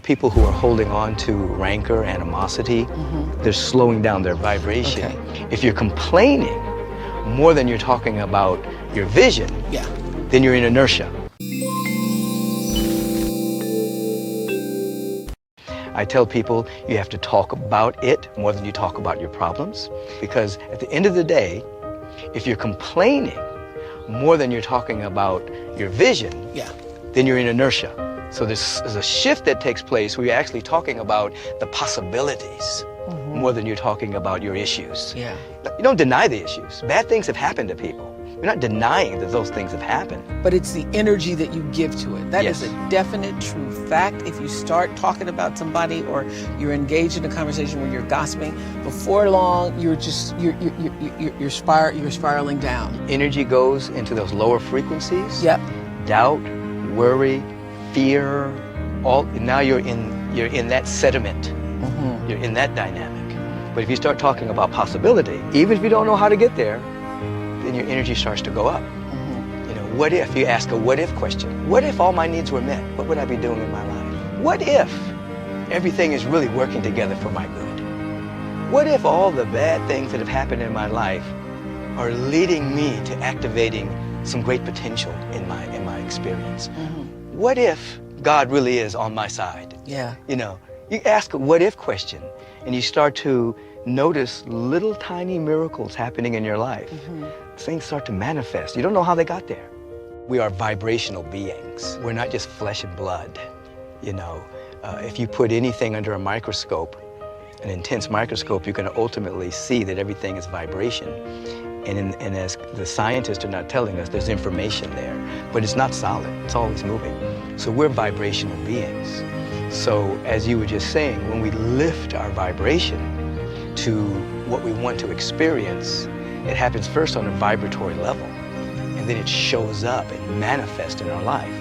People who are holding on to rancor, animosity, they're slowing down their vibration. Okay. If you're complaining more than you're talking about your vision, then you're in inertia. I tell people you have to talk about it more than you talk about your problems, because at the end of the day, if you're complaining more than you're talking about your vision, then you're in inertia. So there's a shift that takes place where you're actually talking about the possibilities more than you're talking about your issues. You don't deny the issues. Bad things have happened to people. We're not denying that those things have happened. But it's the energy that you give to it. That is a definite, true fact. If you start talking about somebody or you're engaged in a conversation where you're gossiping, before long, you're spiraling down. Energy goes into those lower frequencies. Doubt, worry, fear, now you're in that sediment. You're in that dynamic. But if you start talking about possibility, even if you don't know how to get there, then your energy starts to go up. You know, what if you ask a what if question? What if all my needs were met? What would I be doing in my life? What if everything is really working together for my good? What if all the bad things that have happened in my life are leading me to activating some great potential in my experience? What if God really is on my side? You know, you ask a what if question and you start to notice little tiny miracles happening in your life. Things start to manifest. You don't know how they got there. We are vibrational beings. We're not just flesh and blood. You know, if you put anything under a microscope, an intense microscope, you can ultimately see that everything is vibration. And as the scientists are not telling us, there's information there, but it's not solid. It's always moving. So we're vibrational beings. So as you were just saying, when we lift our vibration to what we want to experience, it happens first on a vibratory level, and then it shows up and manifests in our life.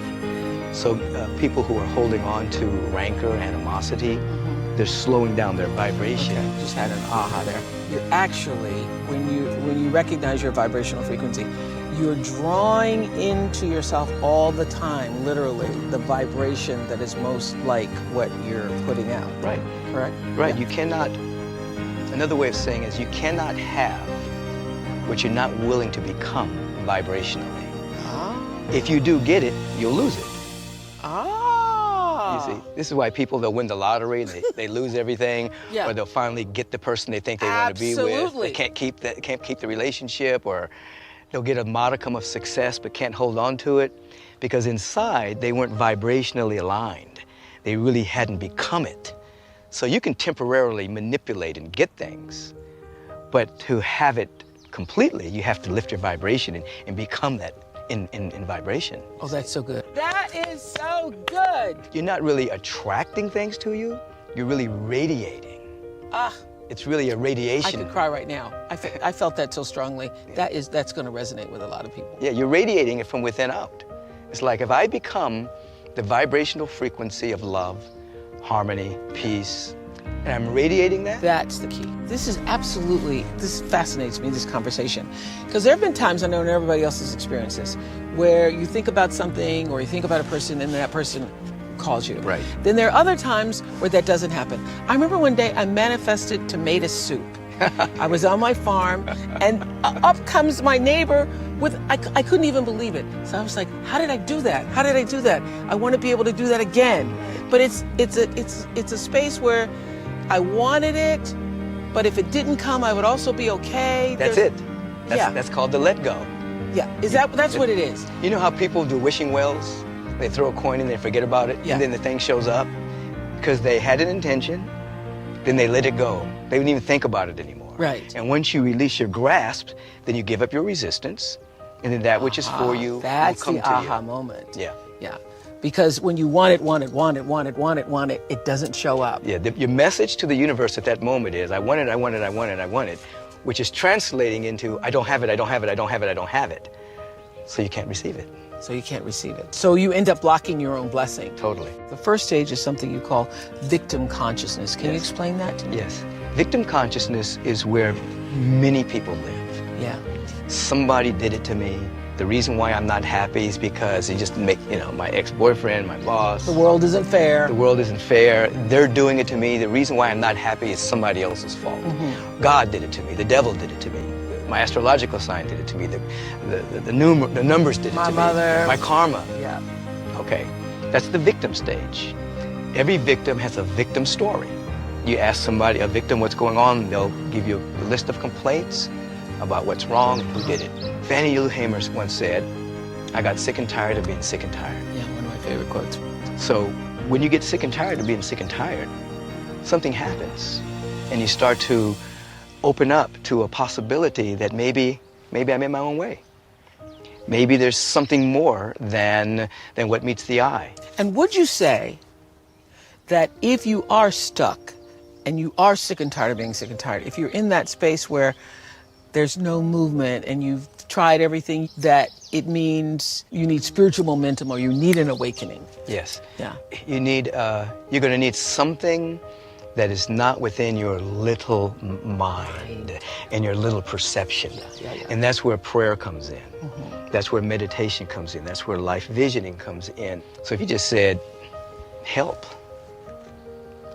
So people who are holding on to rancor, animosity, they're slowing down their vibration. Just had an aha there. You're actually, when you recognize your vibrational frequency, you're drawing into yourself all the time, literally, the vibration that is most like what you're putting out. Right. Correct? Right. You cannot, another way of saying is you cannot have what you're not willing to become vibrationally. If you do get it, you'll lose it. You see, this is why people, they'll win the lottery, they lose everything, or they'll finally get the person they think they want to be with. They can't keep the relationship, or they'll get a modicum of success but can't hold on to it because inside they weren't vibrationally aligned. They really hadn't become it. So you can temporarily manipulate and get things, but to have it completely, you have to lift your vibration and become that in vibration. Oh, that's so good. That is so good. You're not really attracting things to you, you're really radiating. It's really a radiation. I could cry right now. I felt that so strongly. That's going to resonate with a lot of people. Yeah, you're radiating it from within out. It's like if I become the vibrational frequency of love, harmony, peace, and I'm radiating that. That's the key. This fascinates me, this conversation. Because there have been times, I know in everybody else has experienced this, where you think about something or you think about a person and that person calls you. Right. Then there are other times where that doesn't happen. I remember one day I manifested tomato soup. I was on my farm and up comes my neighbor with, I couldn't even believe it. So I was like, how did I do that? How did I do that? I want to be able to do that again. But it's a space where I wanted it, but if it didn't come, I would also be okay. That's That's called the let go. That's what it is. You know how people do wishing wells? They throw a coin in, they forget about it, and then the thing shows up? Because they had an intention, then they let it go. They didn't even think about it anymore. Right. And once you release your grasp, then you give up your resistance, and then that which is for you will come to you. That's the aha moment. Yeah. Because when you want it, it doesn't show up. Yeah, your message to the universe at that moment is, I want it, which is translating into, I don't have it, I don't have it, I don't have it, I don't have it. So you can't receive it. So you end up blocking your own blessing. Totally. The first stage is something you call victim consciousness. Can you explain that to me? Yes. Victim consciousness is where many people live. Yeah. Somebody did it to me. The reason why I'm not happy is because it just make, my ex-boyfriend, my boss. The world isn't fair. The world isn't fair. They're doing it to me. The reason why I'm not happy is somebody else's fault. God did it to me. The devil did it to me. My astrological sign did it to me. The numbers did it to me. My mother. My karma. Yeah. Okay. That's the victim stage. Every victim has a victim story. You ask somebody, a victim, what's going on, they'll give you a list of complaints about what's wrong and who did it. Fannie Lou Hamer once said, I got sick and tired of being sick and tired. Yeah, one of my favorite quotes. So when you get sick and tired of being sick and tired, something happens. And you start to open up to a possibility that maybe I'm in my own way. Maybe there's something more than what meets the eye. And would you say that if you are stuck and you are sick and tired of being sick and tired, if you're in that space where there's no movement and you've tried everything, that it means you need spiritual momentum or you need an awakening? Yes. Yeah. You're going to need something that is not within your little mind and your little perception. Yeah. And that's where prayer comes in. That's where meditation comes in. That's where life visioning comes in. So if you just said, help,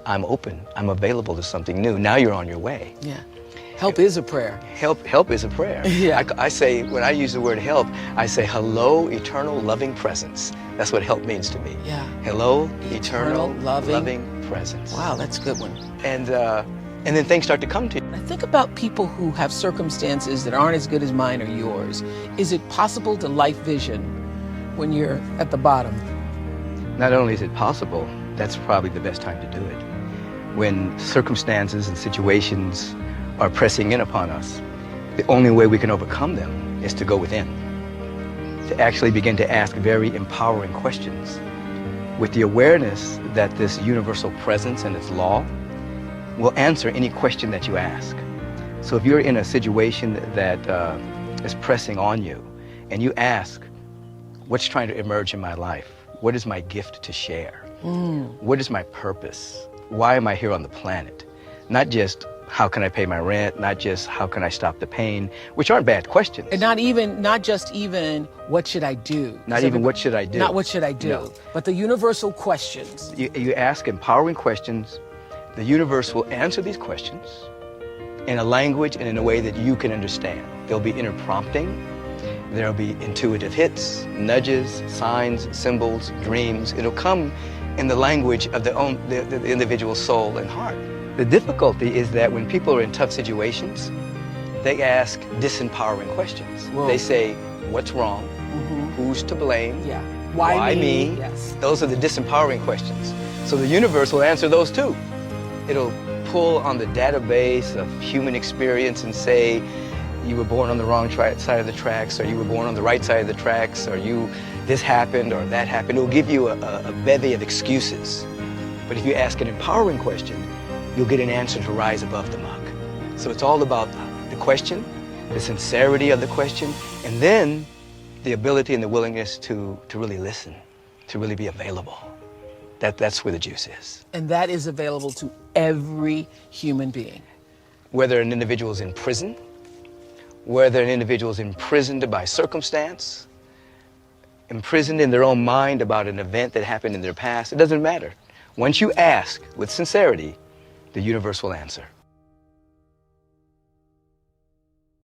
I'm open, I'm available to something new, now you're on your way. Yeah. Help is a prayer. Help is a prayer. Yeah. I say, when I use the word help, I say, hello, eternal loving presence. That's what help means to me. Yeah. Hello, eternal loving presence. Wow, that's a good one. And then things start to come to you. I think about people who have circumstances that aren't as good as mine or yours. Is it possible to life vision when you're at the bottom? Not only is it possible, that's probably the best time to do it. When circumstances and situations are pressing in upon us, the only way we can overcome them is to go within, to actually begin to ask very empowering questions with the awareness that this universal presence and its law will answer any question that you ask. So if you're in a situation that is pressing on you and you ask, what's trying to emerge in my life? What is my gift to share? What is my purpose? Why am I here on the planet? Not just how can I pay my rent, not just how can I stop the pain, which aren't bad questions. And not just even what should I do? Not even what should I do. Not what should I do, No. but the universal questions. You ask empowering questions, the universe will answer these questions in a language and in a way that you can understand. There'll be inner prompting, there'll be intuitive hits, nudges, signs, symbols, dreams. It'll come in the language of the individual soul and heart. The difficulty is that when people are in tough situations, they ask disempowering questions. Whoa. They say, what's wrong? Who's to blame? Yeah. Why me? Yes. Those are the disempowering questions. So the universe will answer those too. It'll pull on the database of human experience and say, you were born on the wrong side of the tracks, or you were born on the right side of the tracks, or this happened or that happened. It'll give you a bevy of excuses. But if you ask an empowering question, you'll get an answer to rise above the muck. So it's all about the question, the sincerity of the question, and then the ability and the willingness to really listen, to really be available. That's where the juice is. And that is available to every human being. Whether an individual is in prison, whether an individual is imprisoned by circumstance, imprisoned in their own mind about an event that happened in their past, it doesn't matter. Once you ask with sincerity, the universe will answer.